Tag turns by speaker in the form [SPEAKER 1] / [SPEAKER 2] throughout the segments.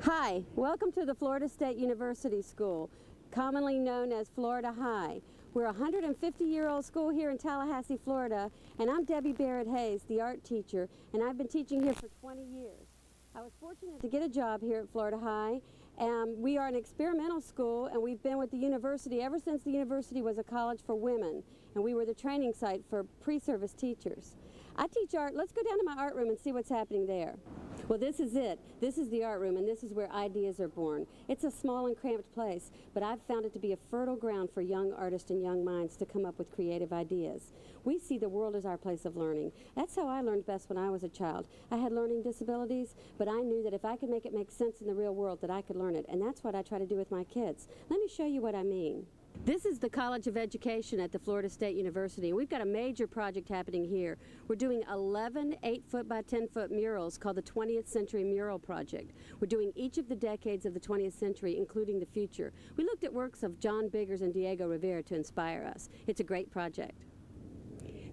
[SPEAKER 1] Hi, welcome to the Florida State University School, commonly known as Florida High. We're a 150-year-old school here in Tallahassee, Florida, and I'm Debi Barrett-Hayes, the art teacher, and I've been teaching here for 20 years. I was fortunate to get a job here at Florida High. We are an experimental school, and we've been with the university ever since the university was a college for women, and we were the training site for pre-service teachers. I teach art. Let's go down to my art room and see what's happening there. Well, this is it. This is the art room, and this is where ideas are born. It's a small and cramped place, but I've found it to be a fertile ground for young artists and young minds to come up with creative ideas. We see the world as our place of learning. That's how I learned best when I was a child. I had learning disabilities, but I knew that if I could make it make sense in the real world, that I could learn it, and that's what I try to do with my kids. Let me show you what I mean. This is the College of Education at the Florida State University. We've got a major project happening here. We're doing 11 8-foot by 10-foot murals called the 20th Century Mural Project. We're doing each of the decades of the 20th century, including the future. We looked at works of John Biggers and Diego Rivera to inspire us. It's a great project.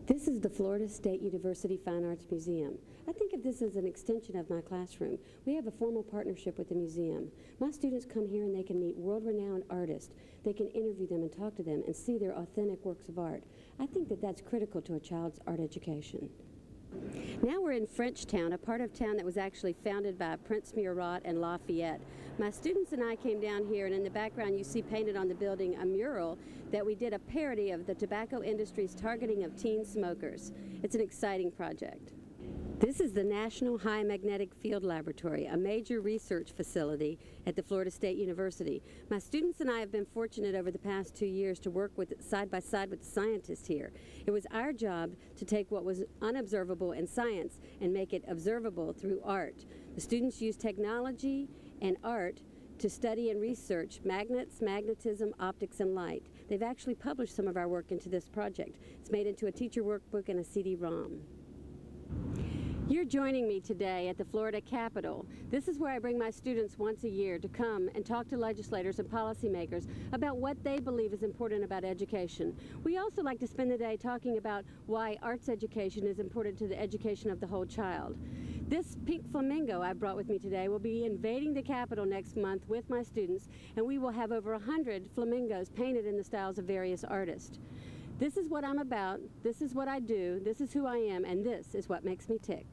[SPEAKER 1] This is the Florida State University Fine Arts Museum. I think of this as an extension of my classroom. We have a formal partnership with the museum. My students come here and they can meet world-renowned artists. They can interview them and talk to them and see their authentic works of art. I think that that's critical to a child's art education. Now we're in Frenchtown, a part of town that was actually founded by Prince Murat and Lafayette. My students and I came down here, and in the background you see painted on the building a mural that we did a parody of the tobacco industry's targeting of teen smokers. It's an exciting project. This is the National High Magnetic Field Laboratory, a major research facility at the Florida State University. My students and I have been fortunate over the past 2 years to work side by side with the scientists here. It was our job to take what was unobservable in science and make it observable through art. The students use technology and art to study and research magnets, magnetism, optics, and light. They've actually published some of our work into this project. It's made into a teacher workbook and a CD-ROM. You're joining me today at the Florida Capitol. This is where I bring my students once a year to come and talk to legislators and policymakers about what they believe is important about education. We also like to spend the day talking about why arts education is important to the education of the whole child. This pink flamingo I brought with me today will be invading the Capitol next month with my students, and we will have over 100 flamingos painted in the styles of various artists. This is what I'm about, this is what I do, this is who I am, and this is what makes me tick.